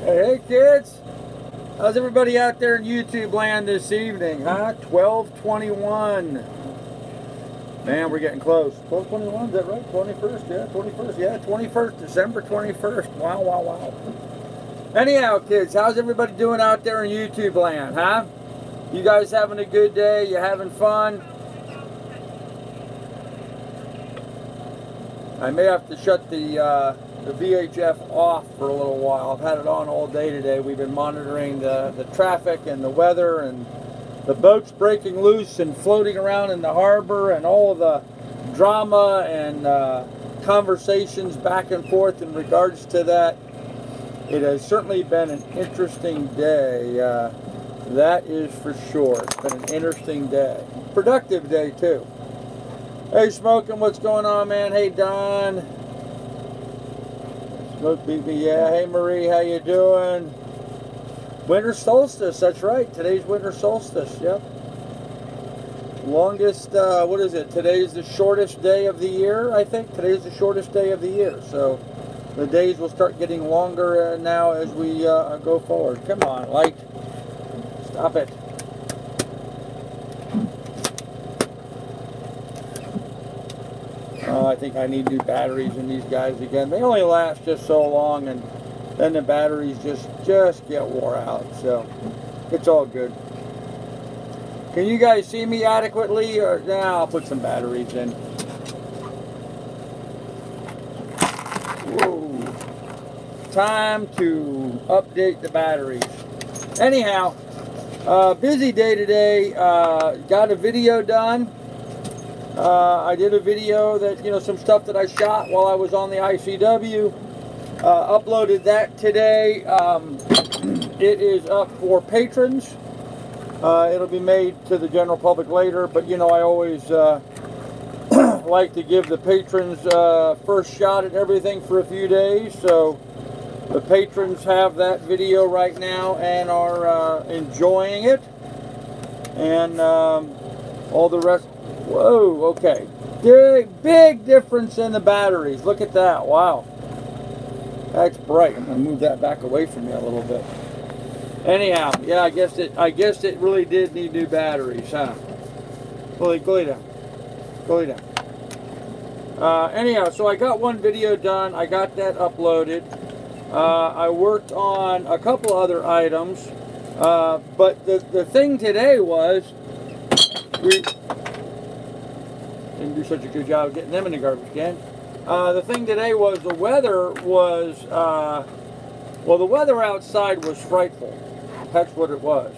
Hey kids, how's everybody out there in YouTube land this evening, huh? 12/21. Man, we're getting close. 12/21, is that right? 21st, yeah, 21st, yeah, 21st, December 21st. Wow, wow, wow. Anyhow, kids, how's everybody doing out there in YouTube land, huh? You guys having a good day? You having fun? I may have to shut the VHF off for a little while. I've had it on all day today. We've been monitoring the traffic and the weather and the boats breaking loose and floating around in the harbor and all of the drama and conversations back and forth in regards to that. It has certainly been an interesting day. That is for sure. It's been an interesting day. Productive day too. Hey Smoking, what's going on, man? Hey Don. Smoke beat me, yeah. Hey Marie, how you doing? Winter solstice, that's right. Today's winter solstice, yep. Longest, what is it? Today's the shortest day of the year, I think. Today's the shortest day of the year. So the days will start getting longer now as we go forward. Come on, light. Stop it. I think I need new batteries in these guys again. They only last just so long, and then the batteries just get wore out. So it's all good. Can you guys see me adequately? Or now I'll put some batteries in. Whoa. Time to update the batteries. Anyhow, busy day today. Got a video done. I did a video that, some stuff that I shot while I was on the ICW. Uploaded that today. It is up for patrons. It'll be made to the general public later, but I always like to give the patrons first shot at everything for a few days. So the patrons have that video right now and are enjoying it. And all the rest. Whoa, okay. Big difference in the batteries. Look at that. Wow. That's bright. I'm going to move that back away from me a little bit. Anyhow, yeah, I guess it really did need new batteries, huh? Go lay down. Go lay down. Anyhow, so I got one video done. I got that uploaded. I worked on a couple other items. But the thing today was we didn't do such a good job of getting them in the garbage can. The thing today was the weather was, the weather outside was frightful. That's what it was.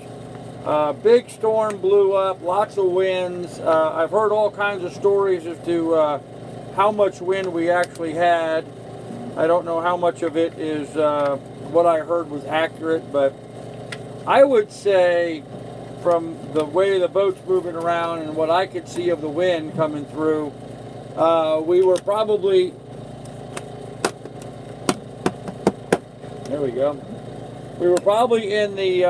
Big storm blew up, lots of winds. I've heard all kinds of stories as to how much wind we actually had. I don't know how much of it is what I heard was accurate, but I would say from the way the boat's moving around and what I could see of the wind coming through, we were probably, there we go, we were probably in the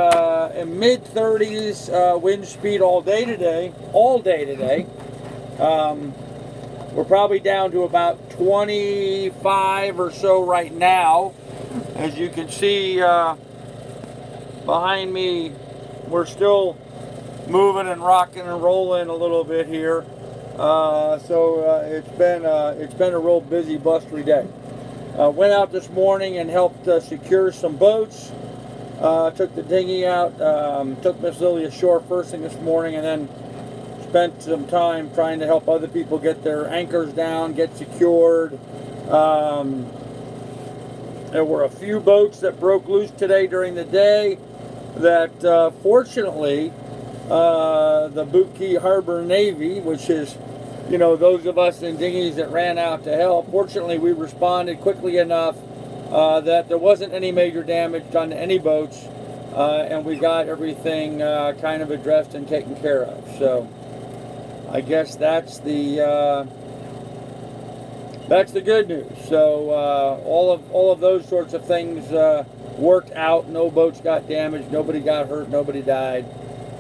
mid-30s wind speed all day today. We're probably down to about 25 or so right now. As you can see behind me, we're still moving and rocking and rolling a little bit here. It's been a real busy, blustery day. Went out this morning and helped secure some boats. Took the dinghy out, took Miss Lily ashore first thing this morning, and then spent some time trying to help other people get their anchors down, get secured. There were a few boats that broke loose today during the day that fortunately the Boot Harbor Navy, which is, those of us in dinghies that ran out to help, fortunately we responded quickly enough that there wasn't any major damage done to any boats, and we got everything kind of addressed and taken care of. So I guess that's the good news. So all of those sorts of things worked out. No boats got damaged, nobody got hurt, nobody died.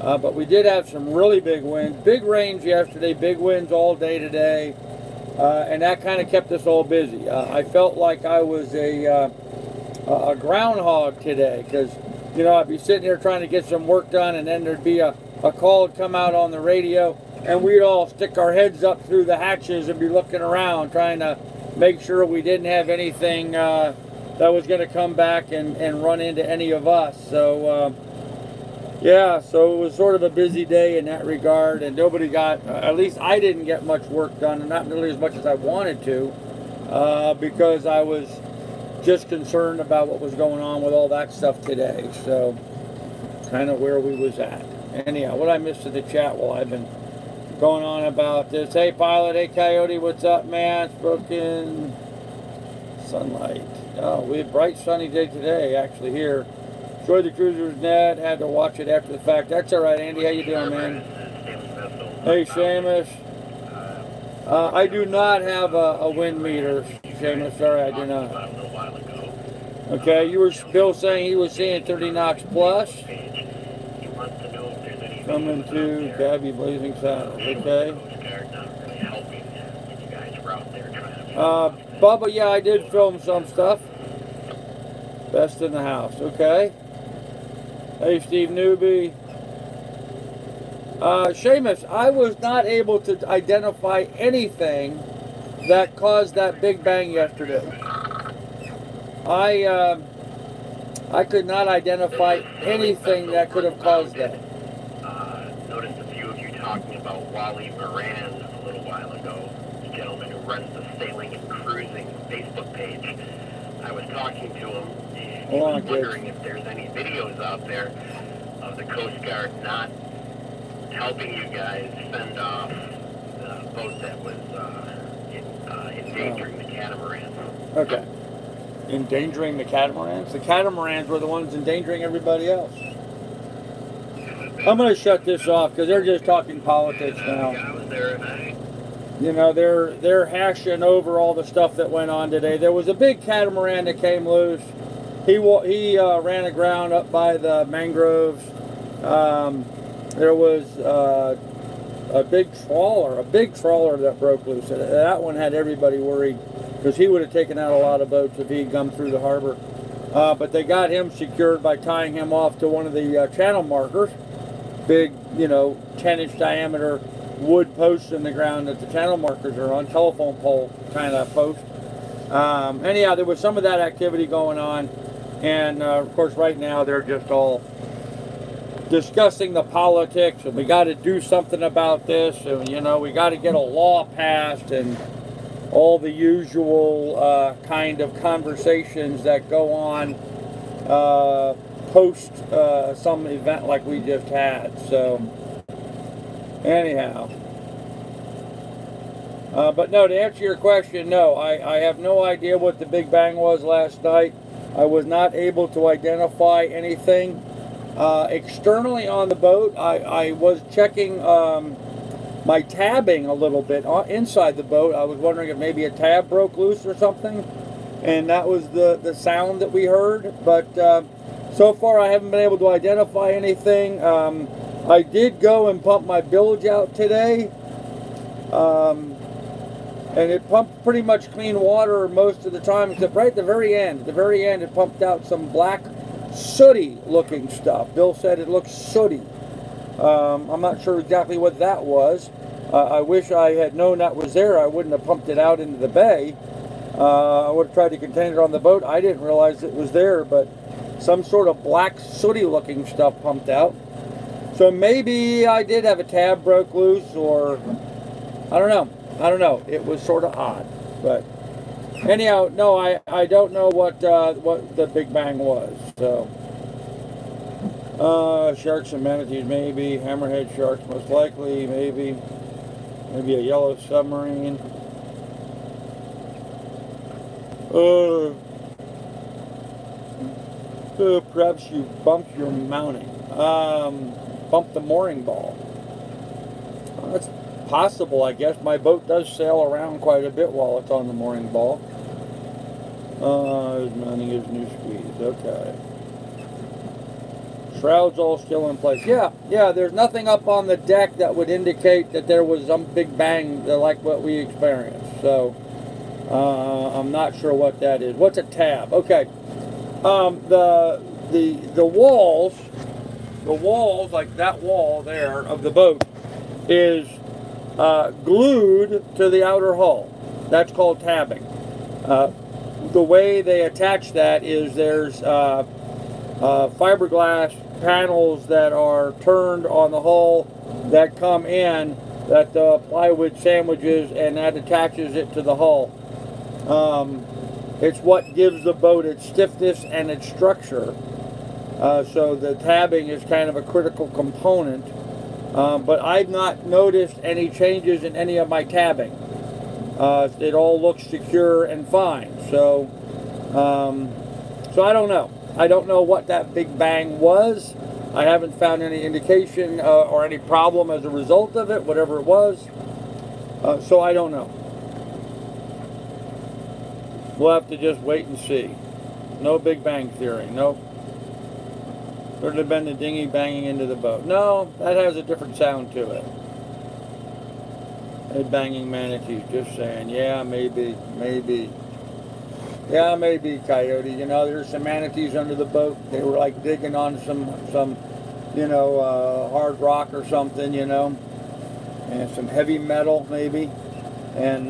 But we did have some really big winds, big rains yesterday, big winds all day today, and that kind of kept us all busy. I felt like I was a a groundhog today, because, you know, I'd be sitting here trying to get some work done, and then there'd be a call would come out on the radio, and we'd all stick our heads up through the hatches and be looking around, trying to make sure we didn't have anything that was going to come back and run into any of us. So, yeah, so it was sort of a busy day in that regard, and nobody got, at least I didn't get much work done, and not nearly as much as I wanted to, because I was just concerned about what was going on with all that stuff today. So, kind of where we was at. Anyhow, what I missed in the chat while I've been going on about this. Hey, Pilot. Hey, Coyote. What's up, man? Spoken sunlight. Oh, we had a bright sunny day today, actually, here. Enjoyed the cruiser's net. Had to watch it after the fact. That's all right, Andy. How you doing, man? Hey, Seamus. I do not have a wind meter, Seamus. Sorry, I do not. Okay, you were Bill saying he was seeing 30 knots plus. Coming to Gabby Blazing Saddles. Okay. Bubba, yeah, I did film some stuff. Best in the house. Okay. Hey, Steve Newby. Seamus, I was not able to identify anything that caused that big bang yesterday. I could not identify anything that could have caused that. Noticed a few of you talking about Wally Moran a little while ago, the gentleman who runs the Sailing and Cruising Facebook page. I was talking to him, and he was wondering if there's any videos out there of the Coast Guard not helping you guys fend off the boat that was endangering the catamarans. Okay. Endangering the catamarans? The catamarans were the ones endangering everybody else. I'm going to shut this off because they're just talking politics now. You know, they're hashing over all the stuff that went on today. There was a big catamaran that came loose. He ran aground up by the mangroves. There was a big trawler that broke loose. That one had everybody worried because he would have taken out a lot of boats if he'd come through the harbor. But they got him secured by tying him off to one of the channel markers. Big, you know, 10-inch diameter wood posts in the ground that the channel markers are on, telephone pole kind of post. Anyhow, there was some of that activity going on, and of course right now they're just all discussing the politics, and we got to do something about this, and you know, we got to get a law passed, and all the usual kind of conversations that go on post some event like we just had. So anyhow, but no, to answer your question, no, I have no idea what the Big Bang was last night. I was not able to identify anything externally on the boat. I was checking my tabbing a little bit inside the boat. I was wondering if maybe a tab broke loose or something, and that was the sound that we heard. But so far I haven't been able to identify anything. I did go and pump my bilge out today, and it pumped pretty much clean water most of the time, except right at the very end. At the very end it pumped out some black sooty looking stuff. Bill said it looks sooty. I'm not sure exactly what that was. I wish I had known that was there. I wouldn't have pumped it out into the bay. I would have tried to contain it on the boat. I didn't realize it was there, but some sort of black sooty looking stuff pumped out. So maybe I did have a tab broke loose, or I don't know. It was sort of odd, but anyhow, no, I don't know what the Big Bang was. So sharks and manatees, maybe hammerhead sharks, most likely, maybe a yellow submarine. Perhaps you bumped your mounting. Bumped the mooring ball. Well, that's possible, I guess. My boat does sail around quite a bit while it's on the mooring ball. His mounting is new squeeze. Okay. Shrouds all still in place. Yeah, there's nothing up on the deck that would indicate that there was some big bang like what we experienced. So, I'm not sure what that is. What's a tab? Okay. The walls, like that wall there of the boat, is glued to the outer hull. That's called tabbing. The way they attach that is there's fiberglass panels that are turned on the hull that come in, that the plywood sandwiches, and that attaches it to the hull. It's what gives the boat its stiffness and its structure. So the tabbing is kind of a critical component. But I've not noticed any changes in any of my tabbing. It all looks secure and fine. So I don't know. I don't know what that big bang was. I haven't found any indication or any problem as a result of it, whatever it was. So I don't know. We'll have to just wait and see. No Big Bang Theory. Nope. Could have been the dinghy banging into the boat. No, that has a different sound to it. A banging manatees, just saying. Yeah, maybe. Yeah, maybe, Coyote. You know, there's some manatees under the boat. They were like digging on some you know, hard rock or something, you know, and some heavy metal maybe, and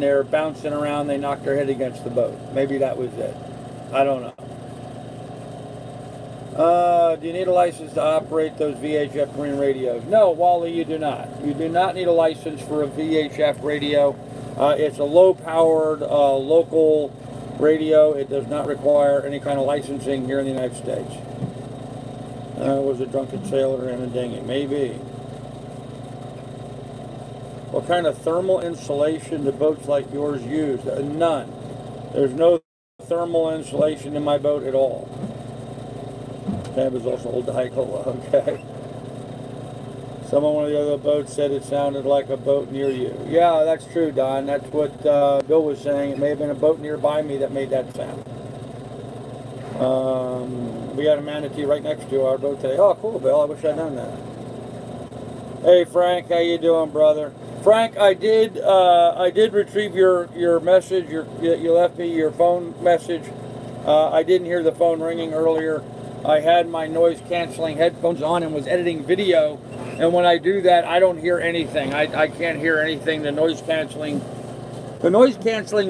they're bouncing around. They knocked their head against the boat. Maybe that was it. I don't know. Do you need a license to operate those VHF marine radios? No, Wally, you do not. You do not need a license for a VHF radio. It's a low-powered local radio. It does not require any kind of licensing here in the United States. Was a drunken sailor in a dinghy? Maybe. What kind of thermal insulation do boats like yours use? None. There's no thermal insulation in my boat at all. Tab is also old Daigle, okay. Someone on one of the other boats said it sounded like a boat near you. Yeah, that's true, Don. That's what Bill was saying. It may have been a boat nearby me that made that sound. We got a manatee right next to our boat today. Oh, cool, Bill. I wish I'd known that. Hey, Frank, how you doing, brother? Frank, I did retrieve your message. You left me your phone message. I didn't hear the phone ringing earlier. I had my noise-canceling headphones on and was editing video, and when I do that, I don't hear anything. I can't hear anything. The noise canceling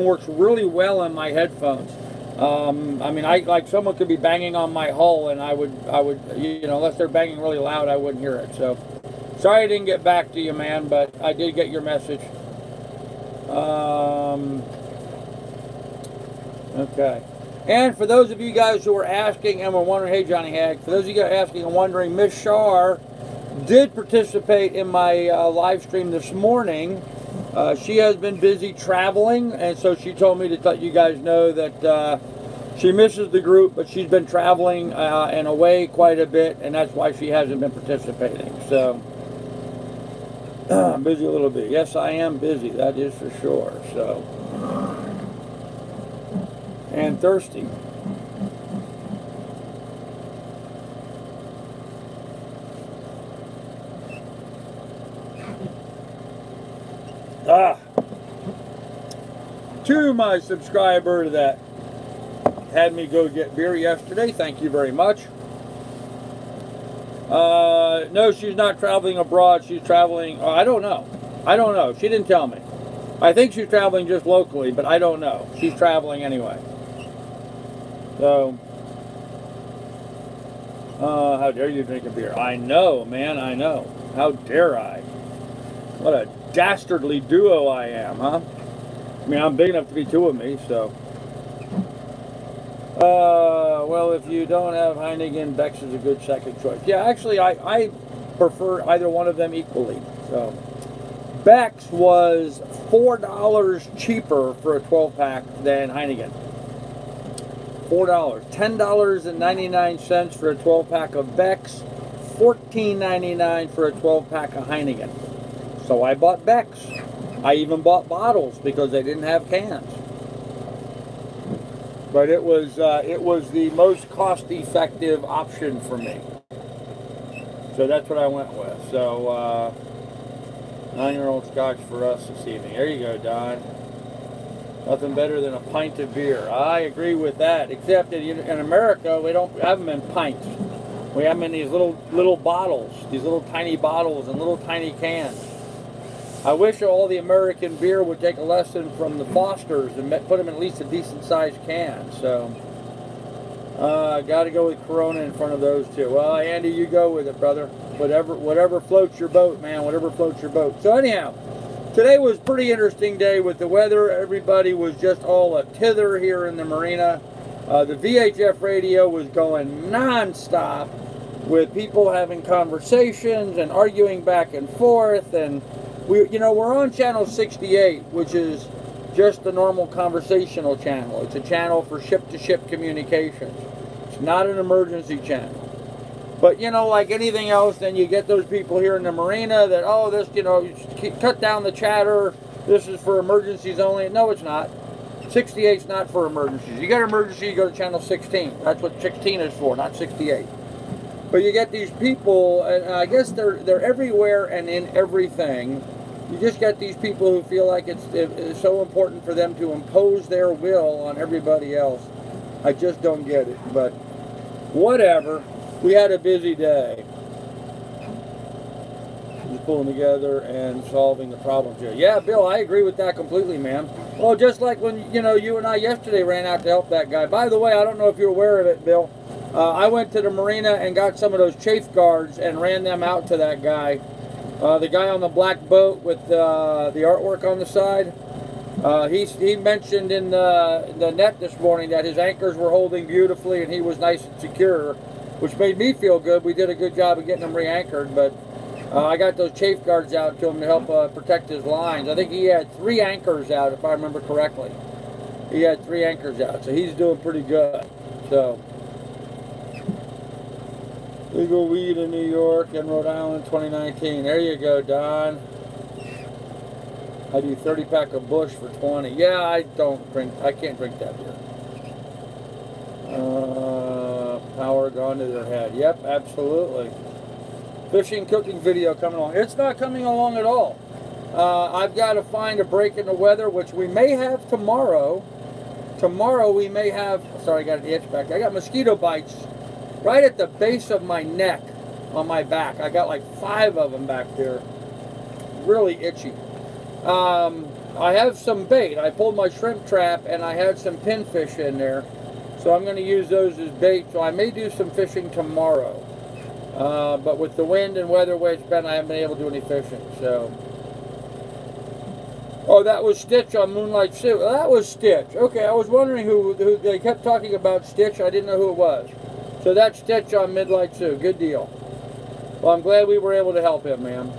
works really well on my headphones. I mean, like someone could be banging on my hull, and I would, you know, unless they're banging really loud, I wouldn't hear it. So, sorry I didn't get back to you, man, but I did get your message. Okay. And for those of you guys who were asking and were wondering, hey, Johnny Hag, for those of you guys asking and wondering, Miss Shar did participate in my live stream this morning. She has been busy traveling, and so she told me to let you guys know that she misses the group, but she's been traveling and away quite a bit, and that's why she hasn't been participating. So, I'm busy a little bit. Yes, I am busy, that is for sure. So, and thirsty. To my subscriber that had me go get beer yesterday, thank you very much. No, she's not traveling abroad. She's traveling, I don't know. She didn't tell me. I think she's traveling just locally, but I don't know. She's traveling anyway. So, how dare you drink a beer? I know, man, I know. How dare I? What a dastardly duo I am, huh? I mean, I'm big enough to be two of me, so. Well, if you don't have Heineken, Beck's is a good second choice. Yeah, actually, I prefer either one of them equally. So, Beck's was $4 cheaper for a 12-pack than Heineken. $4. $10.99 for a 12-pack of Beck's. $14.99 for a 12-pack of Heineken. So I bought Beck's. I even bought bottles because they didn't have cans. But it was the most cost-effective option for me. So that's what I went with. So 9-year-old scotch for us this evening. There you go, Don. Nothing better than a pint of beer. I agree with that, except that in America, we don't have them in pints. We have them in these little bottles, these little tiny bottles and little tiny cans. I wish all the American beer would take a lesson from the Fosters and put them in at least a decent-sized can. So, got to go with Corona in front of those two. Well, Andy, you go with it, brother. Whatever floats your boat, man. Whatever floats your boat. So anyhow, today was a pretty interesting day with the weather. Everybody was just all a tither here in the marina. The VHF radio was going non-stop with people having conversations and arguing back and forth. And we're on channel 68, which is just the normal conversational channel. It's a channel for ship-to-ship communications. It's not an emergency channel. But, like anything else, then you get those people here in the marina that, oh, this, cut down the chatter. This is for emergencies only. No, it's not. 68's not for emergencies. You got an emergency, you go to channel 16. That's what 16 is for, not 68. But you get these people, and I guess they're everywhere and in everything. You just got these people who feel like it's so important for them to impose their will on everybody else. I just don't get it, but whatever. We had a busy day. Just pulling together and solving the problems here. Yeah, Bill, I agree with that completely, man. Well, just like when, you and I yesterday ran out to help that guy. By the way, I don't know if you're aware of it, Bill. I went to the marina and got some of those chafe guards and ran them out to that guy. The guy on the black boat with the artwork on the side. He mentioned in the net this morning that his anchors were holding beautifully and he was nice and secure, which made me feel good. We did a good job of getting him re-anchored, but I got those chafe guards out to him to help protect his lines. I think he had 3 anchors out, if I remember correctly. He had 3 anchors out, so he's doing pretty good. So, legal weed in New York and Rhode Island 2019. There you go, Don. I do 30-pack of Bush for 20. Yeah, I can't drink that beer. Power gone to their head. Yep, absolutely. Fishing, cooking video coming along. It's not coming along at all. I've got to find a break in the weather, which we may have tomorrow. Tomorrow we may have, sorry, I got an itch back there. I got mosquito bites right at the base of my neck on my back. I got like 5 of them back there. Really itchy. I have some bait. I pulled my shrimp trap and I had some pinfish in there. So I'm going to use those as bait. So I may do some fishing tomorrow. But with the wind and weather way it's been, I haven't been able to do any fishing. So, oh, that was Stitch on Moonlight Sue. Well, that was Stitch. Okay, I was wondering who they kept talking about Stitch. I didn't know who it was. So that's Stitch on Midnight Sue. Good deal. Well, I'm glad we were able to help him, man.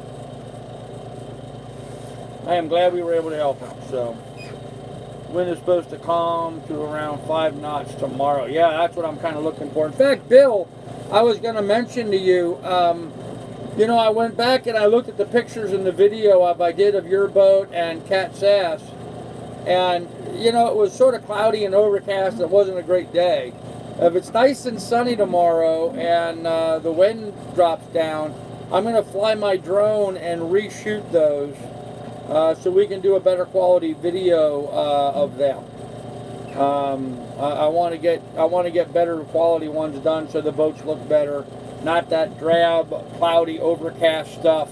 I am glad we were able to help him. So, wind is supposed to calm to around 5 knots tomorrow. Yeah, that's what I'm kind of looking for. In fact, Bill, I was going to mention to you, I went back and I looked at the pictures and the video I did of your boat and Cat Sass, and, it was sort of cloudy and overcast. It wasn't a great day. If it's nice and sunny tomorrow and the wind drops down, I'm going to fly my drone and reshoot those so we can do a better quality video of them. I want to get better quality ones done so the boats look better, not that drab, cloudy, overcast stuff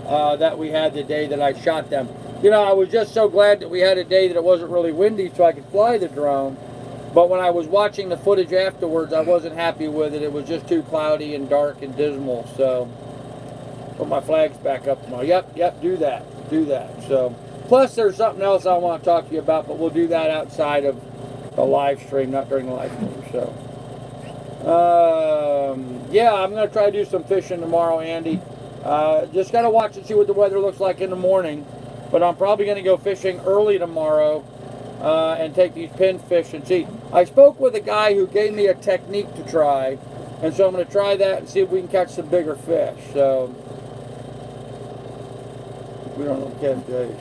that we had the day that I shot them. I was just so glad that we had a day that it wasn't really windy so I could fly the drone. But when I was watching the footage afterwards, I wasn't happy with it. It was just too cloudy and dark and dismal. So, put my flags back up tomorrow. Yep, do that. So, plus there's something else I want to talk to you about, but we'll do that outside of the live stream, not during the live stream. So, yeah, I'm going to try to do some fishing tomorrow, Andy. Just got to watch and see what the weather looks like in the morning. But I'm probably going to go fishing early tomorrow. And take these pinfish and see. I spoke with a guy who gave me a technique to try, and so I'm going to try that and see if we can catch some bigger fish. So, we don't know Ken days.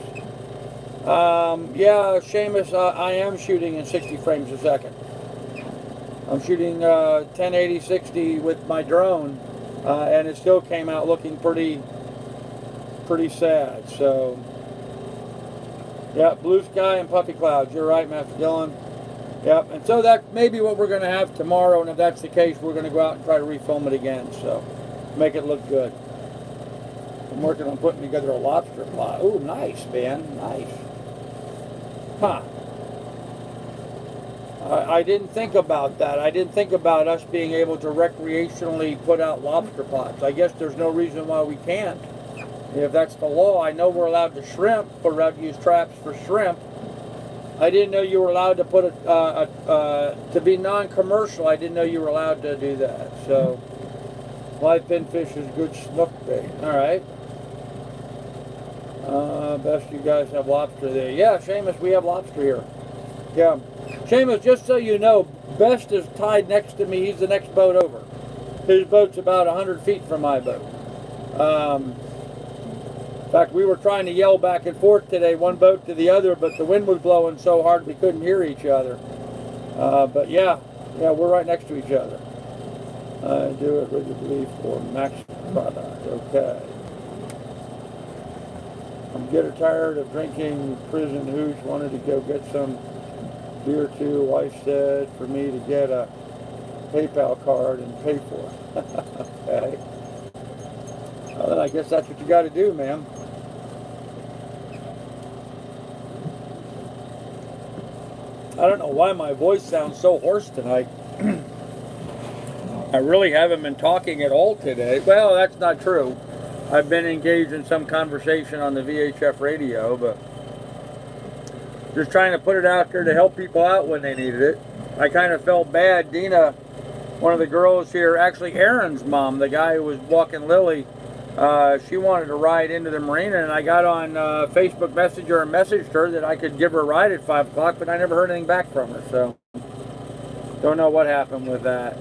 Yeah, Seamus, I am shooting in 60 frames a second. I'm shooting 1080, 60 with my drone, and it still came out looking pretty sad. So, Yeah, blue sky and puffy clouds. You're right, Master Dylan. Yep, and so that may be what we're going to have tomorrow, and if that's the case, we're going to go out and try to refilm it again, so make it look good. I'm working on putting together a lobster plot. Ooh, nice, man, nice. Huh. I didn't think about that. I didn't think about us being able to recreationally put out lobster pots. I guess there's no reason why we can't. If that's the law, I know we're allowed to shrimp. We're allowed to use traps for shrimp. I didn't know you were allowed to put to be non-commercial. I didn't know you were allowed to do that. So, live pinfish is good snook bait. All right. Best you guys have lobster there. Yeah, Seamus, we have lobster here. Yeah. Seamus, just so you know, Best is tied next to me. He's the next boat over. His boat's about 100 feet from my boat. In fact, we were trying to yell back and forth today, one boat to the other, but the wind was blowing so hard we couldn't hear each other. But yeah, we're right next to each other. Do it rigidly for max product. Okay. I'm getting tired of drinking prison hooch. Wanted to go get some beer too. Wife said for me to get a PayPal card and pay for it. Okay. Well, I guess that's what you got to do, man. I don't know why my voice sounds so hoarse tonight. I really haven't been talking at all today. Well, that's not true. I've been engaged in some conversation on the VHF radio, but just trying to put it out there to help people out when they needed it. I kind of felt bad. Dina, one of the girls here, actually Aaron's mom, the guy who was walking Lily, she wanted to ride into the marina, and I got on Facebook Messenger and messaged her that I could give her a ride at 5 o'clock, but I never heard anything back from her, so don't know what happened with that.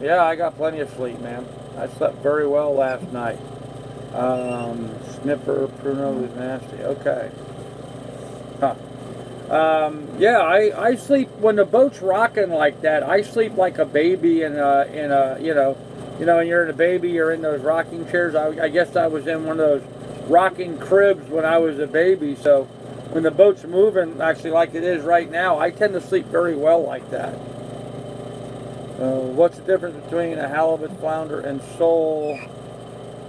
Yeah, I got plenty of sleep, man. I slept very well last night. Snipper, Pruno was nasty. Okay. Huh. Yeah, I sleep when the boat's rocking like that. I sleep like a baby in a when you're in a baby, you're in those rocking chairs. I guess I was in one of those rocking cribs when I was a baby. So when the boat's moving, actually like it is right now, I tend to sleep very well like that. What's the difference between a halibut, flounder, and sole?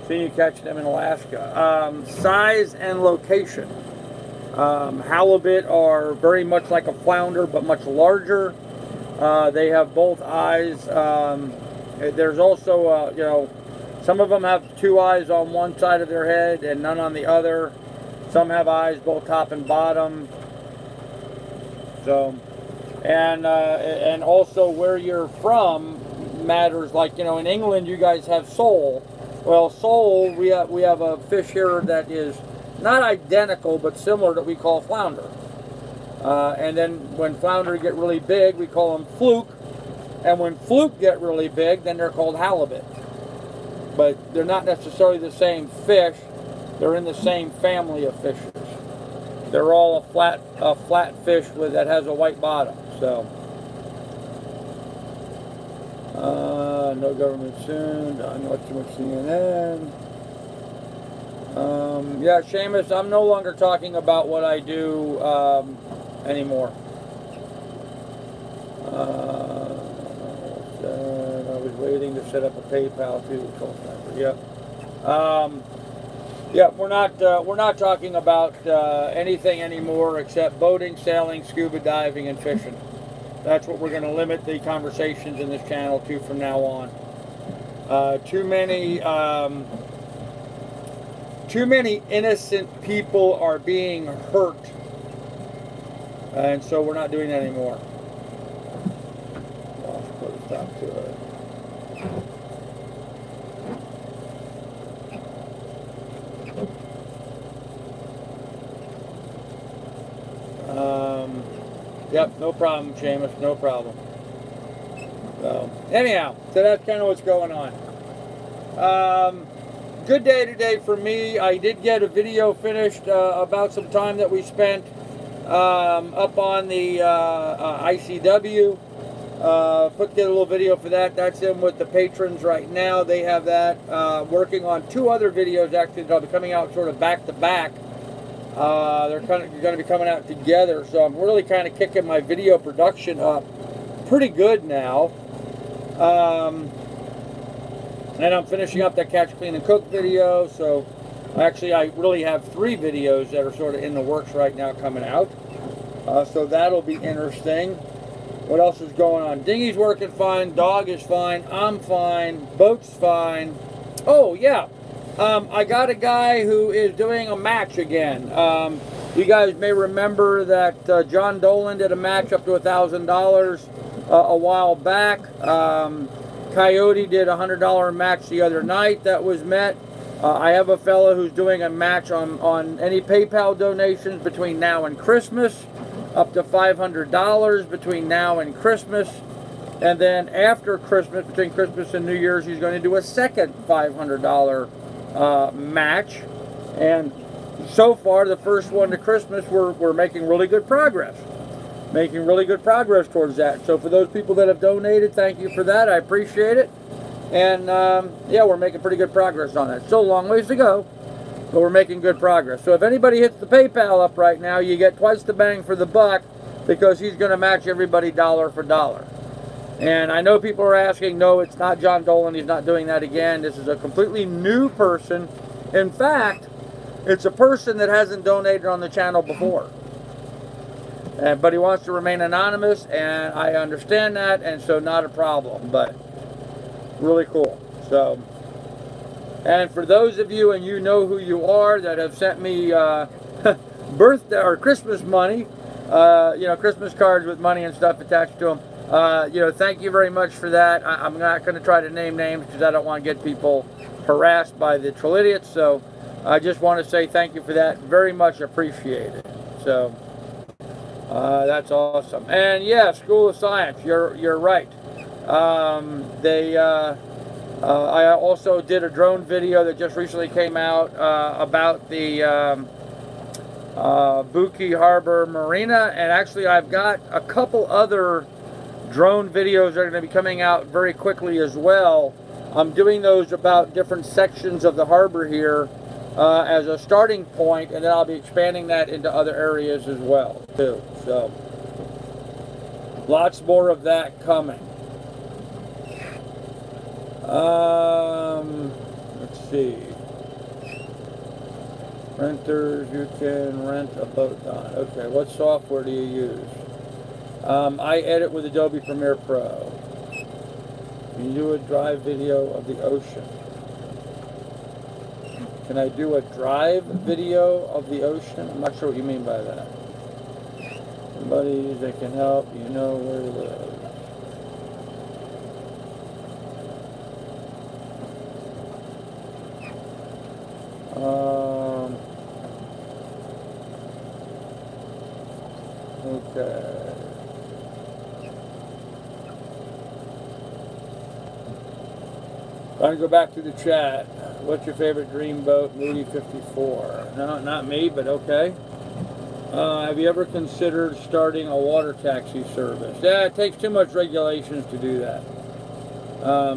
Seen you catch them in Alaska. Size and location. Halibut are very much like a flounder, but much larger. They have both eyes. There's also, some of them have 2 eyes on one side of their head and none on the other. Some have eyes both top and bottom. So, and also where you're from matters. Like, in England you guys have sole. Well, sole, we have a fish here that is not identical but similar that we call flounder. And then when flounder get really big, we call them fluke. And when fluke get really big, then they're called halibut. But they're not necessarily the same fish. They're in the same family of fishes. They're all a flat fish that has a white bottom. So, no government soon. Don't watch too much CNN. Yeah, Seamus, I'm no longer talking about what I do anymore. I was waiting to set up a PayPal too. Yep. Yeah, we're not talking about anything anymore except boating, sailing, scuba diving, and fishing. That's what we're going to limit the conversations in this channel to from now on. Too many innocent people are being hurt, and so we're not doing that anymore. I'll put a stop to it. Yep, no problem, Seamus, no problem. So, anyhow, so that's kind of what's going on. Good day today for me. I did get a video finished about some time that we spent up on the ICW. Get a little video for that. That's in with the patrons right now. They have that. Working on 2 other videos actually that'll be coming out sort of back to back They're going to be coming out together, so I'm really kind of kicking my video production up pretty good now. And I'm finishing up that Catch, Clean, and Cook video, so actually I really have 3 videos that are sort of in the works right now coming out. So that'll be interesting. What else is going on? Dinghy's working fine, dog is fine, I'm fine, boat's fine. Oh yeah, I got a guy who is doing a match again. You guys may remember that John Dolan did a match up to $1,000 a while back. Coyote did a $100 match the other night that was met. I have a fellow who's doing a match on any PayPal donations between now and Christmas, up to $500 between now and Christmas. And then after Christmas, between Christmas and New Year's, he's going to do a second $500 match. And so far, the first one to Christmas, we're making really good progress. Making really good progress towards that. So for those people that have donated, thank you for that. I appreciate it. And yeah, we're making pretty good progress on that. Still a long ways to go, but we're making good progress. So if anybody hits the PayPal up right now, you get twice the bang for the buck, because he's going to match everybody dollar for dollar. And I know people are asking, no, it's not John Dolan. He's not doing that again. This is a completely new person. In fact, it's a person that hasn't donated on the channel before. But he wants to remain anonymous, and I understand that, and so not a problem, but really cool. So, and for those of you, and you know who you are, that have sent me birthday or Christmas money, you know, Christmas cards with money and stuff attached to them, you know, thank you very much for that. I'm not going to try to name names because I don't want to get people harassed by the Trillidiots, so I just want to say thank you for that. Very much appreciated. So, that's awesome. And yeah, School of Science, you're right. I also did a drone video that just recently came out about the Buki Harbor Marina, and actually I've got a couple other drone videos that are going to be coming out very quickly as well. I'm doing those about different sections of the harbor here as a starting point, and then I'll be expanding that into other areas as well too. So lots more of that coming. Let's see. Renters, you can rent a boat on. Okay, what software do you use? I edit with Adobe Premiere Pro. Can you do a drive video of the ocean? Can I do a drive video of the ocean? I'm not sure what you mean by that. Somebody that can help, you know where to live. Okay. Trying to go back to the chat. What's your favorite dream boat? Moody 54. No, not me, but okay. Have you ever considered starting a water taxi service? Yeah, it takes too much regulations to do that.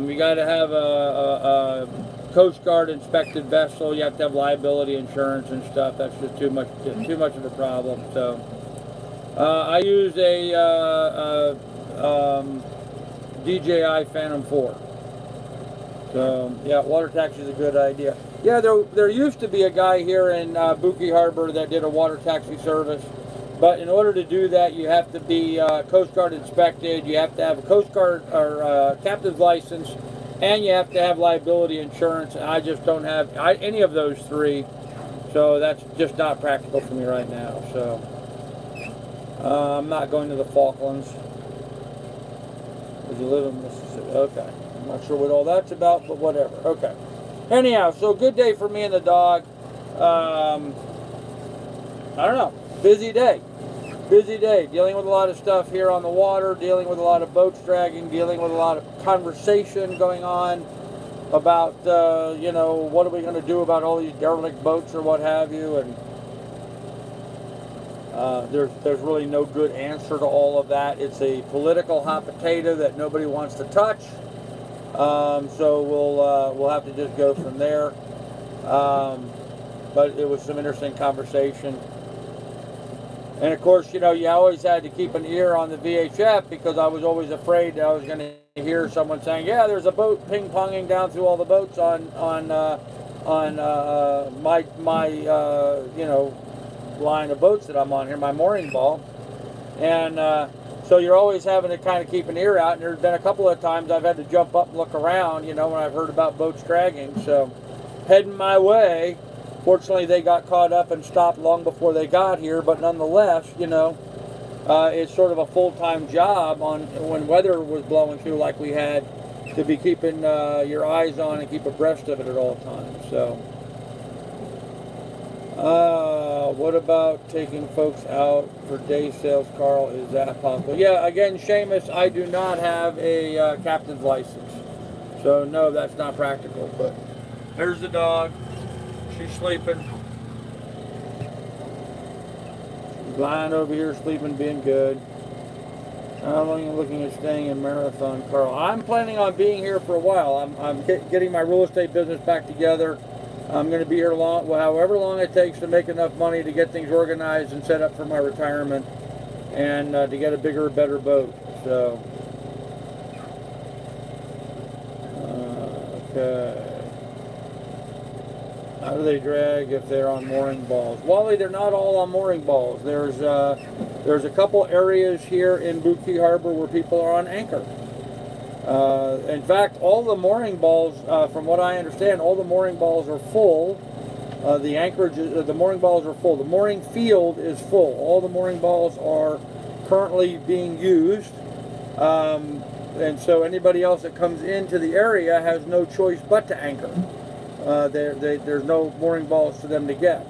You got to have a Coast Guard inspected vessel. You have to have liability insurance and stuff. That's just too much of a problem. So I use a DJI Phantom 4. So yeah, water taxi is a good idea. Yeah, there used to be a guy here in Buki Harbor that did a water taxi service, but in order to do that, you have to be Coast Guard inspected. You have to have a Coast Guard or captain's license, and you have to have liability insurance. And I just don't have any of those three, so that's just not practical for me right now. So I'm not going to the Falklands. Would you live in Mississippi? Okay. I'm not sure what all that's about, but whatever. Okay. Anyhow, so good day for me and the dog. I don't know. Busy day. Busy day. Dealing with a lot of stuff here on the water, dealing with a lot of boats dragging, dealing with a lot of conversation going on about, you know, what are we going to do about all these derelict boats or what have you. And there's really no good answer to all of that. It's a political hot potato that nobody wants to touch. So we'll have to just go from there. but it was some interesting conversation. And of course, you know, you always had to keep an ear on the VHF because I was always afraid that I was going to hear someone saying, "Yeah, there's a boat ping-ponging down through all the boats on my you know, line of boats that I'm on here, my mooring ball." And so you're always having to kind of keep an ear out. And there's been a couple of times I've had to jump up and look around, you know, when I've heard about boats dragging. So heading my way. Fortunately, they got caught up and stopped long before they got here, but nonetheless, you know, it's sort of a full-time job on when weather was blowing through like we had, to be keeping your eyes on and keep abreast of it at all times. So, what about taking folks out for day sales, Carl? Is that possible? Yeah, again, Seamus, I do not have a captain's license, so no, that's not practical. But there's the dog. She's sleeping. She's lying over here sleeping, being good. How long are you looking at staying in Marathon, Carl? I'm planning on being here for a while. I'm getting my real estate business back together. I'm going to be here long, well, however long it takes to make enough money to get things organized and set up for my retirement, and to get a bigger, better boat. So, okay. How do they drag if they're on mooring balls? Wally, they're not all on mooring balls. There's a couple areas here in Boot Key Harbor where people are on anchor. In fact, all the mooring balls, from what I understand, all the mooring balls are full. The anchorage, the mooring balls are full. The mooring field is full. All the mooring balls are currently being used. And so anybody else that comes into the area has no choice but to anchor. There's no mooring balls for them to get.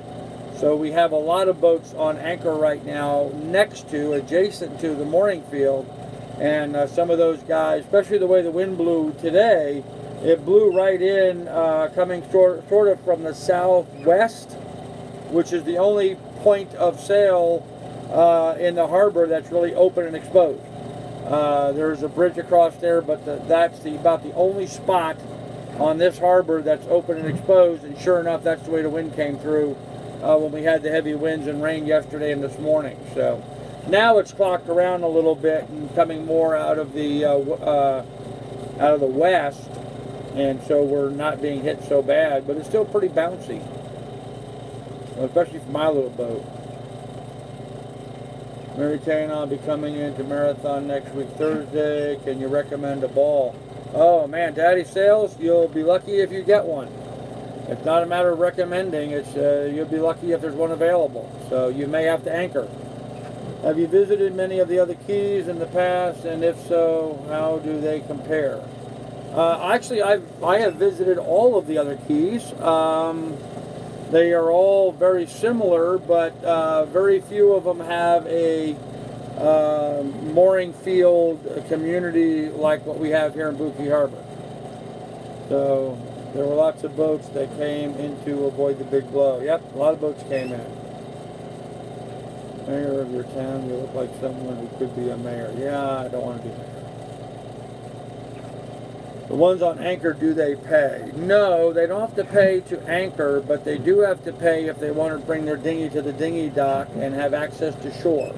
So we have a lot of boats on anchor right now next to, adjacent to the mooring field. And some of those guys, especially the way the wind blew today, it blew right in, coming sort of from the southwest, which is the only point of sail in the harbor that's really open and exposed. There's a bridge across there, but that's about the only spot on this harbor that's open and exposed, and sure enough, that's the way the wind came through when we had the heavy winds and rain yesterday and this morning. So now it's clocked around a little bit and coming more out of the west, and so we're not being hit so bad, but it's still pretty bouncy, especially for my little boat. Mary Kay and I'll be coming into Marathon next week, Thursday. Can you recommend a ball? Oh man, Daddy Sales, you'll be lucky if you get one. It's not a matter of recommending, it's you'll be lucky if there's one available. So you may have to anchor. Have you visited many of the other keys in the past, and if so, how do they compare? Actually, I have visited all of the other keys. They are all very similar, but very few of them have a mooring field community like what we have here in Boot Key Harbor. So there were lots of boats that came in to avoid the big blow. Yep, a lot of boats came in. Mayor of your town, you look like someone who could be a mayor. Yeah, I don't want to be mayor. The ones on anchor, do they pay? No, they don't have to pay to anchor, but they do have to pay if they want to bring their dinghy to the dinghy dock and have access to shore.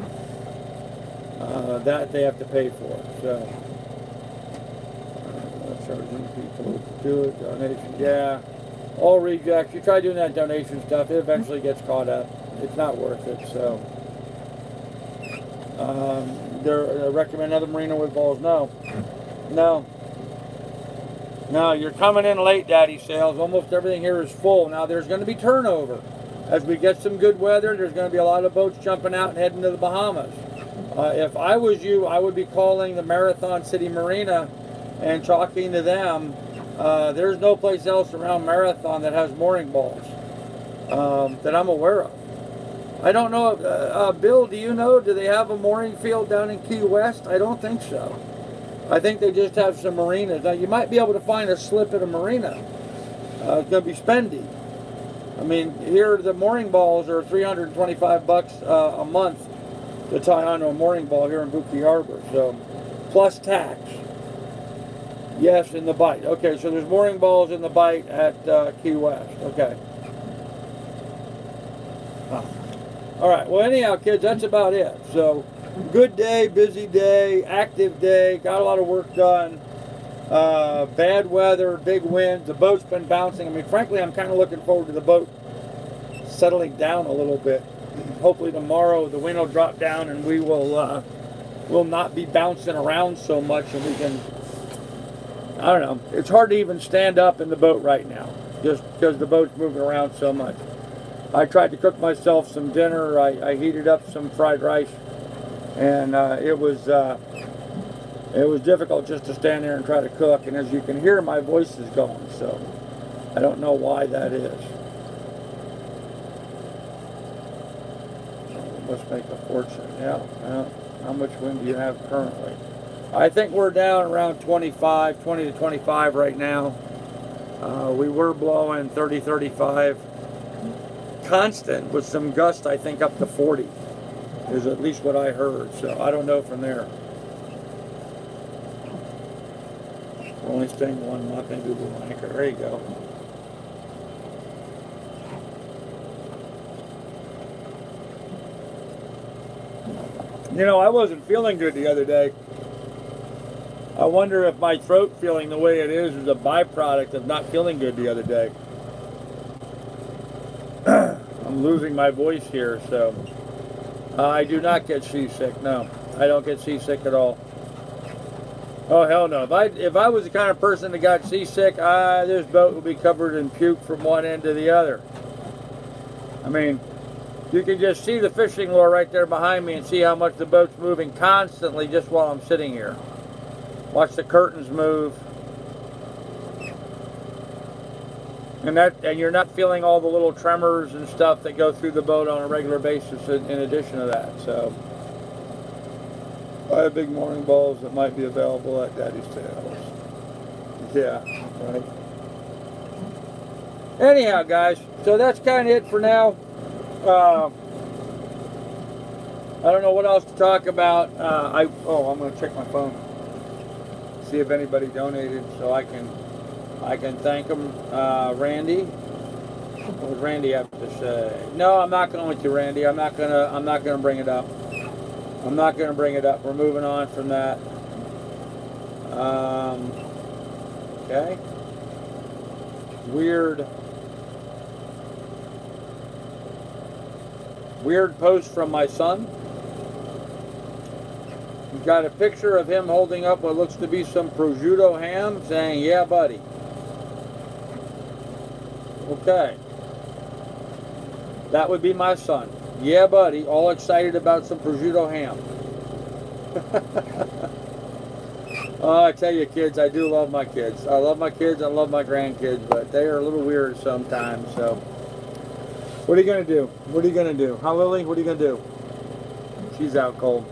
That they have to pay for. So, charging people to do it, donation, yeah. All rejects. You try doing that donation stuff, it eventually gets caught up. It's not worth it, so. Recommend another marina with balls? No. No. No, you're coming in late, Daddy Sales. Almost everything here is full. Now, there's going to be turnover. As we get some good weather, there's going to be a lot of boats jumping out and heading to the Bahamas. If I was you, I would be calling the Marathon City Marina and talking to them. There's no place else around Marathon that has mooring balls that I'm aware of. I don't know, Bill, do you know, do they have a mooring field down in Key West? I don't think so. I think they just have some marinas. Now, you might be able to find a slip at a marina. It's going to be spendy. I mean, here the mooring balls are $325 a month to tie onto a mooring ball here in Boot Key Harbor. So, plus tax. Yes, in the bite. Okay, so there's mooring balls in the bite at Key West. Okay. All right, well, anyhow, kids, that's about it. So, good day, busy day, active day, got a lot of work done. Bad weather, big winds, the boat's been bouncing. I mean, frankly, I'm kind of looking forward to the boat settling down a little bit. Hopefully tomorrow the wind will drop down and we will not be bouncing around so much, and we can, I don't know, it's hard to even stand up in the boat right now just because the boat's moving around so much. I tried to cook myself some dinner. I heated up some fried rice, and it was difficult just to stand there and try to cook, and as you can hear, my voice is going, so I don't know why that is. It must make a fortune. Yeah. How much wind do you have currently? I think we're down around 20 to 25 right now. We were blowing 30, 35 constant with some gusts, I think up to 40 is at least what I heard, so I don't know from there. We're only staying 1 month in Google Anchor. There you go. You know, I wasn't feeling good the other day. I wonder if my throat feeling the way it is a byproduct of not feeling good the other day. I'm losing my voice here, so I do not get seasick. No, I don't get seasick at all. Oh, hell no. If I was the kind of person that got seasick, this boat would be covered in puke from one end to the other. I mean, you can just see the fishing lure right there behind me and see how much the boat's moving constantly just while I'm sitting here. Watch the curtains move. And you're not feeling all the little tremors and stuff that go through the boat on a regular basis in addition to that. So, 5 big morning balls that might be available at Daddy's Tails. Yeah, right. Anyhow, guys, so that's kind of it for now. I don't know what else to talk about. I'm going to check my phone, see if anybody donated, so I can thank them. Randy, what does Randy have to say? No, I'm not going to, Randy. I'm not gonna bring it up. I'm not gonna bring it up. We're moving on from that. Okay. Weird post from my son. He's got a picture of him holding up what looks to be some prosciutto ham, saying, "Yeah, buddy." Okay. That would be my son. Yeah, buddy. All excited about some prosciutto ham. Oh, I tell you, kids, I do love my kids. I love my kids. I love my grandkids, but they are a little weird sometimes. So, what are you going to do? What are you going to do? Huh, Lily? What are you going to do? She's out cold.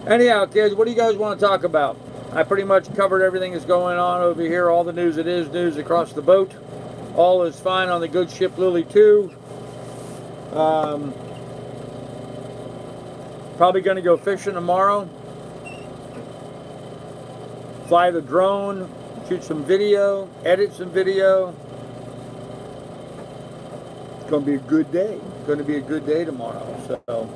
Anyhow, kids, what do you guys want to talk about? I pretty much covered everything that's going on over here. All the news that is news across the boat. All is fine on the good ship Lily 2. Probably going to go fishing tomorrow. Fly the drone, shoot some video, edit some video. It's going to be a good day. It's going to be a good day tomorrow. So,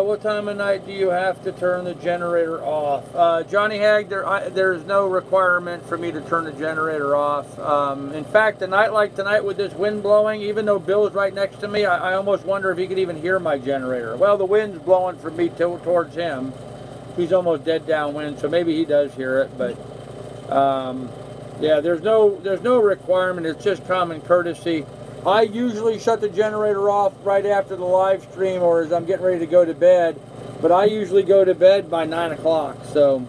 what time of night do you have to turn the generator off? Johnny Hag, there's no requirement for me to turn the generator off. In fact, a night like tonight with this wind blowing, even though Bill's right next to me, I almost wonder if he could even hear my generator. Well, the wind's blowing from me towards him. He's almost dead downwind, so maybe he does hear it. But yeah, there's no requirement. It's just common courtesy. I usually shut the generator off right after the live stream or as I'm getting ready to go to bed, but I usually go to bed by 9 o'clock, so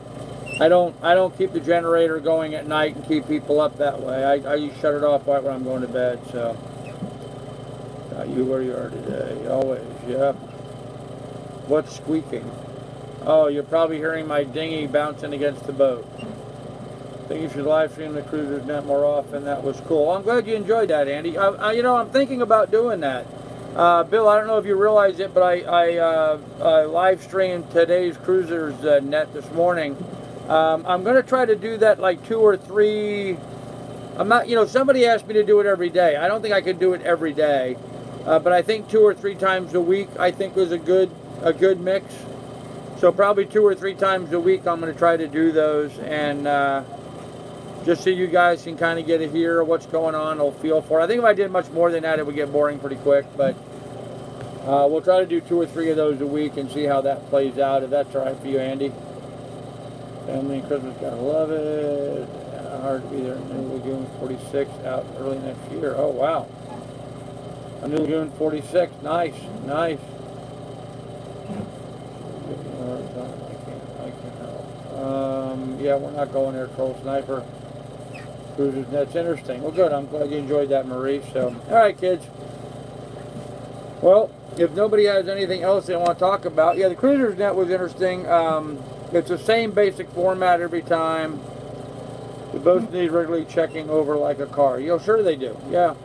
I don't keep the generator going at night and keep people up that way. I shut it off right when I'm going to bed. So you where you are today, always. Yep. What's squeaking? Oh, you're probably hearing my dinghy bouncing against the boat. I think you should live stream the Cruisers Net more often. That was cool. I'm glad you enjoyed that, Andy. You know, I'm thinking about doing that. Bill, I don't know if you realize it, but I live streamed today's Cruisers Net this morning. I'm going to try to do that like 2 or 3. I'm not, you know, somebody asked me to do it every day. I don't think I could do it every day. But I think 2 or 3 times a week I think was a good mix. So probably 2 or 3 times a week I'm going to try to do those, and just so you guys can kind of get a hear of what's going on, or feel for it. I think if I did much more than that, it would get boring pretty quick, but we'll try to do 2 or 3 of those a week and see how that plays out, if that's all right for you, Andy. Family and Christmas, gotta love it. Hard to be there. New Lagoon 46 out early next year. Oh, wow. A New Lagoon 46. Nice, nice. I can't help. Yeah, we're not going there, Troll Sniper. Cruisers, that's interesting. Well, good. I'm glad you enjoyed that, Marie. So, all right, kids. Well, if nobody has anything else they want to talk about, yeah, the Cruisers Net was interesting. It's the same basic format every time. The boats need regularly checking over like a car. You know, sure they do. Yeah,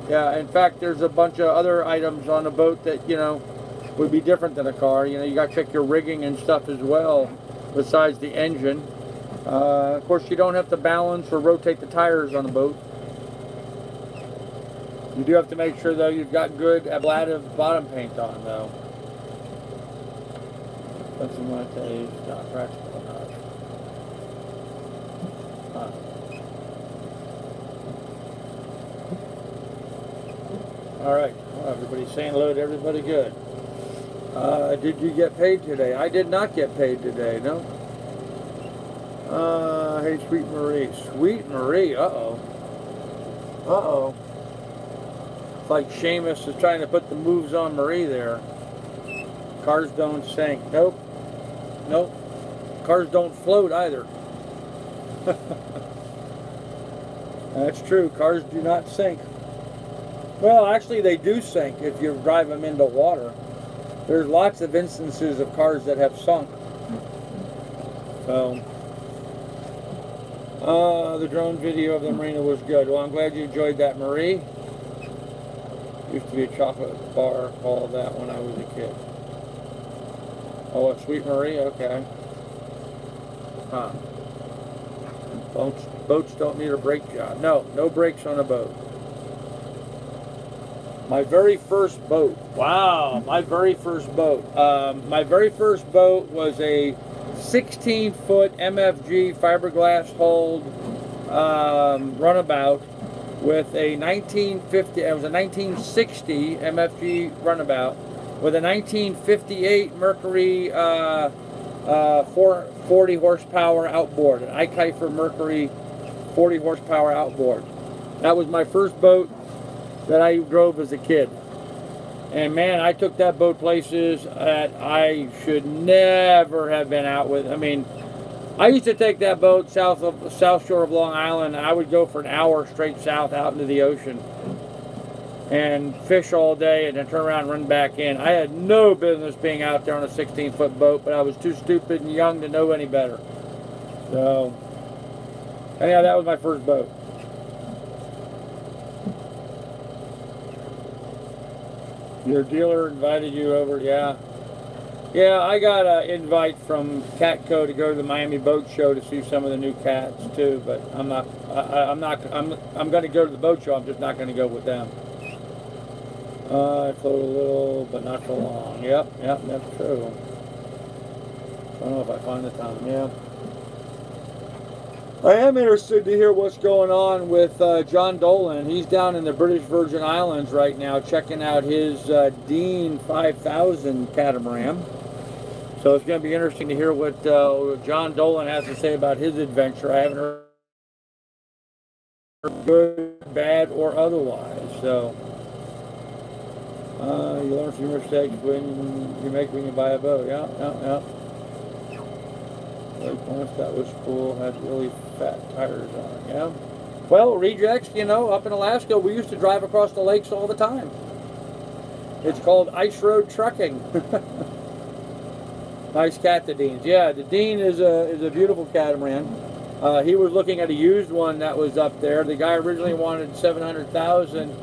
yeah. In fact, there's a bunch of other items on the boat that, you know, would be different than a car. You know, you got to check your rigging and stuff as well, besides the engine. Of course, you don't have to balance or rotate the tires on the boat. You do have to make sure, though, you've got good ablative bottom paint on, though. Something like that is not practical enough. Huh. All right. Well, everybody's saying hello to everybody. Good. Did you get paid today? I did not get paid today, no. Hey, Sweet Marie. Sweet Marie, uh-oh. Uh-oh. It's like Seamus is trying to put the moves on Marie there. Cars don't sink. Nope. Nope. Cars don't float either. That's true. Cars do not sink. Well, actually, they do sink if you drive them into water. There's lots of instances of cars that have sunk. So, the drone video of the marina was good. Well, I'm glad you enjoyed that, Marie. Used to be a chocolate bar called that when I was a kid. Oh, a Sweet Marie? Okay. Huh. Boats don't need a brake job. No, no brakes on a boat. My very first boat. Wow, my very first boat. My very first boat was a 16-foot MFG fiberglass hulled runabout with a 1950. It was a 1960 MFG runabout with a 1958 Mercury 40 horsepower outboard, an Eichheifer Mercury 40 horsepower outboard. That was my first boat that I drove as a kid. And man, I took that boat places that I should never have been out with. I mean, I used to take that boat south shore of Long Island. I would go for an hour straight south out into the ocean and fish all day and then turn around and run back in. I had no business being out there on a 16-foot boat, but I was too stupid and young to know any better. So, anyhow, that was my first boat. Your dealer invited you over, yeah. Yeah, I got an invite from Catco to go to the Miami Boat Show to see some of the new cats too, but I'm going to go to the boat show. I'm just not going to go with them. I float a little, but not for long. Yep, that's true. I don't know if I find the time. Yeah. I am interested to hear what's going on with John Dolan. He's down in the British Virgin Islands right now checking out his Dean 5000 catamaran. So it's going to be interesting to hear what John Dolan has to say about his adventure. I haven't heard good, bad, or otherwise. So you learn from your mistakes when you buy a boat. Yeah. Once that was cool, had really fat tires on it, yeah. Well, rejects, you know, up in Alaska, we used to drive across the lakes all the time. It's called ice road trucking. Nice cat, the Deans. Yeah, the Dean is a beautiful catamaran. He was looking at a used one that was up there. The guy originally wanted $700,000,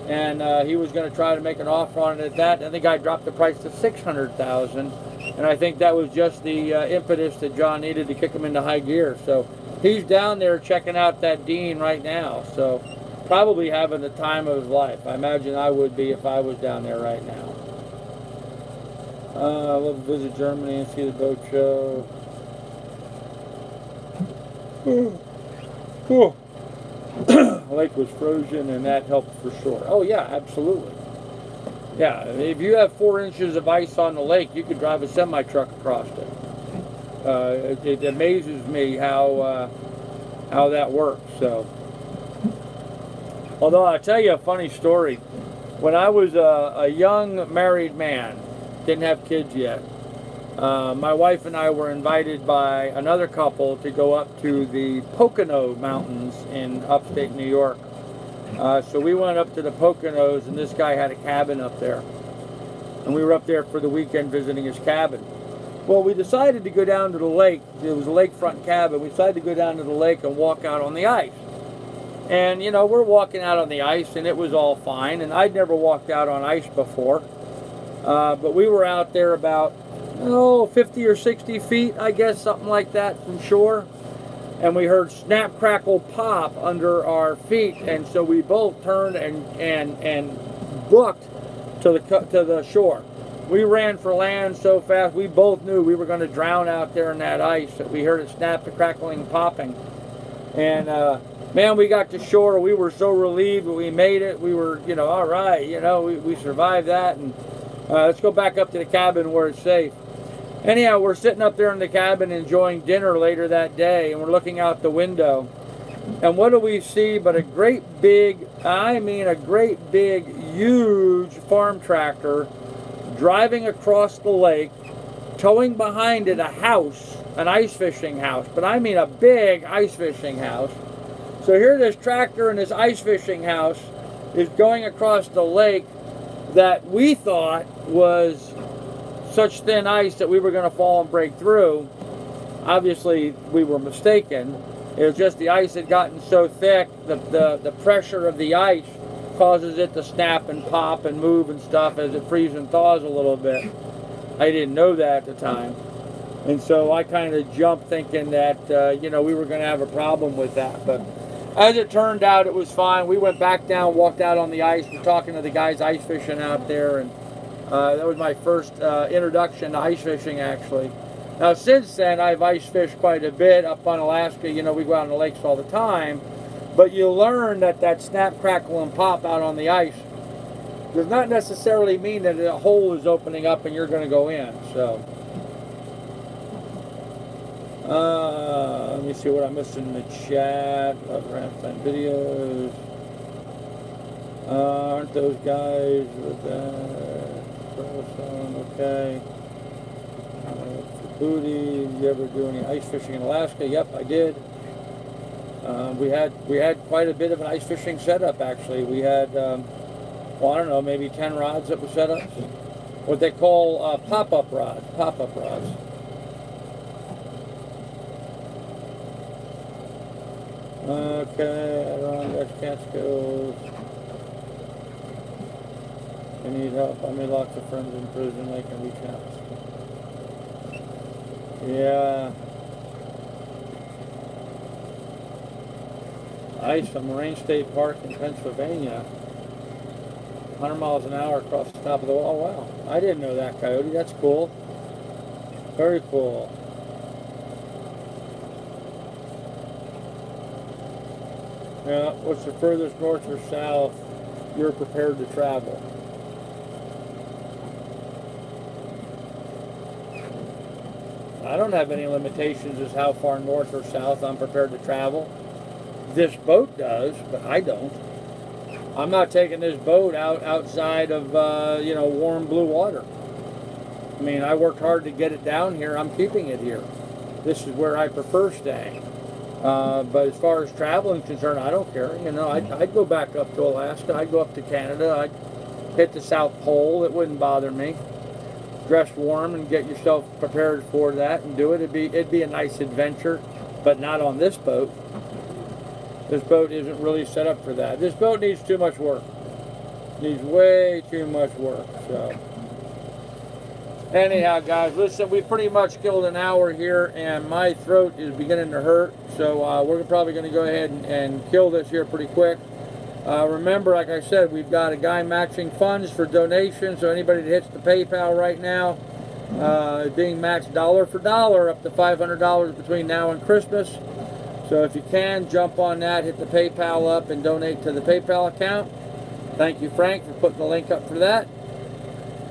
and he was going to try to make an offer on it at that, and the guy dropped the price to $600,000. And I think that was just the impetus that John needed to kick him into high gear. So he's down there checking out that Dean right now. So probably having the time of his life. I imagine I would be if I was down there right now. I love to visit Germany and see the boat show. Cool. The lake was frozen and that helped for sure. Oh yeah, absolutely. Yeah, if you have 4 inches of ice on the lake, you could drive a semi-truck across it. It amazes me how that works. So, although I'll tell you a funny story. When I was a young married man, didn't have kids yet, my wife and I were invited by another couple to go up to the Pocono Mountains in upstate New York. So we went up to the Poconos, and this guy had a cabin up there. And we were up there for the weekend visiting his cabin. Well, we decided to go down to the lake. It was a lakefront cabin. We decided to go down to the lake and walk out on the ice. And, you know, we're walking out on the ice, and it was all fine. And I'd never walked out on ice before. But we were out there about, 50 or 60 feet, I guess, something like that from shore. And we heard snap, crackle, pop under our feet. And so we both turned and booked to the shore. We ran for land so fast, we both knew we were going to drown out there in that ice. We heard it snap, the crackling, popping. And, man, we got to shore. We were so relieved that we made it. We were, all right, we survived that. And let's go back up to the cabin where it's safe. Anyhow, we're sitting up there in the cabin enjoying dinner later that day, and we're looking out the window. And what do we see but a great big, huge farm tractor driving across the lake, towing behind it a house, an ice fishing house. But I mean a big ice fishing house. So here this tractor and this ice fishing house is going across the lake that we thought was such thin ice that we were going to fall and break through. Obviously, we were mistaken. It was just the ice had gotten so thick, the pressure of the ice causes it to snap and pop and move and stuff as it freezes and thaws a little bit. I didn't know that at the time. And so I kind of jumped thinking that, we were going to have a problem with that. But as it turned out, it was fine. We went back down, walked out on the ice. We're talking to the guys ice fishing out there. And that was my first introduction to ice fishing, actually. Now, since then, I've ice fished quite a bit up on Alaska. We go out on the lakes all the time. But you learn that snap, crackle, and pop out on the ice does not necessarily mean that a hole is opening up and you're going to go in. So, let me see what I'm missing in the chat. Other halftime videos. Aren't those guys with that? Okay. Booty, did you ever do any ice fishing in Alaska? Yep, I did. We had quite a bit of an ice fishing setup, actually. We had, I don't know, maybe 10 rods that were set up. What they call pop-up rods. Pop-up rods. Okay, I don't know, can't skills. I need help. I made lots of friends in prison. They can reach out. Yeah. Ice from Moraine State Park in Pennsylvania. 100 miles an hour across the top of the wall. Oh, wow. I didn't know that, Coyote. That's cool. Very cool. Yeah, what's the furthest north or south you're prepared to travel? I don't have any limitations as how far north or south I'm prepared to travel. This boat does, but I don't. I'm not taking this boat outside of, warm blue water. I mean, I worked hard to get it down here. I'm keeping it here. This is where I prefer staying. But as far as traveling is concerned, I don't care. I'd go back up to Alaska. I'd go up to Canada. I'd hit the South Pole. It wouldn't bother me. Dress warm and get yourself prepared for that and do it. It'd be a nice adventure, but not on this boat. This boat isn't really set up for that. This boat needs too much work. Needs way too much work. So, anyhow, guys, listen, we pretty much killed an hour here, and my throat is beginning to hurt. So we're probably going to go ahead and kill this here pretty quick. Remember, like I said, we've got a guy matching funds for donations, so anybody that hits the PayPal right now is being matched dollar for dollar up to $500 between now and Christmas. So if you can, jump on that, hit the PayPal up, and donate to the PayPal account. Thank you, Frank, for putting the link up for that.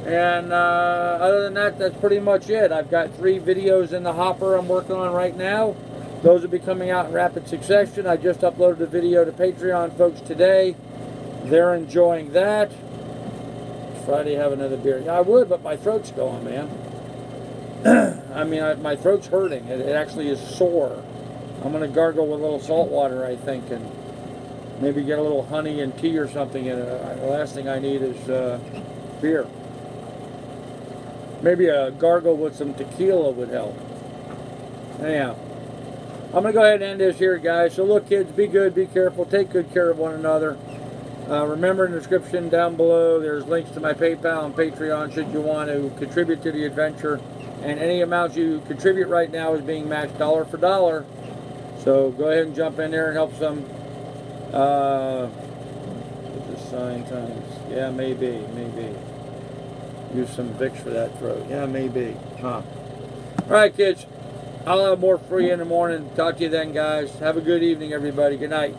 And other than that, that's pretty much it. I've got 3 videos in the hopper I'm working on right now. Those will be coming out in rapid succession. I just uploaded a video to Patreon folks today. They're enjoying that. Friday, have another beer. Yeah, I would, but my throat's going, man. I mean, my throat's hurting. It actually is sore. I'm going to gargle with a little salt water, I think, and maybe get a little honey and tea or something. And the last thing I need is beer. Maybe a gargle with some tequila would help. Anyhow, I'm going to go ahead and end this here, guys. So look, kids, be good, be careful, take good care of one another. Remember, in the description down below, there's links to my PayPal and Patreon should you want to contribute to the adventure. And any amount you contribute right now is being matched dollar for dollar. So go ahead and jump in there and help some. Is this sign times? Yeah, maybe. Use some Vicks for that throat. Yeah, maybe. Huh. All right, kids. I'll have more for you in the morning. Talk to you then, guys. Have a good evening, everybody. Good night.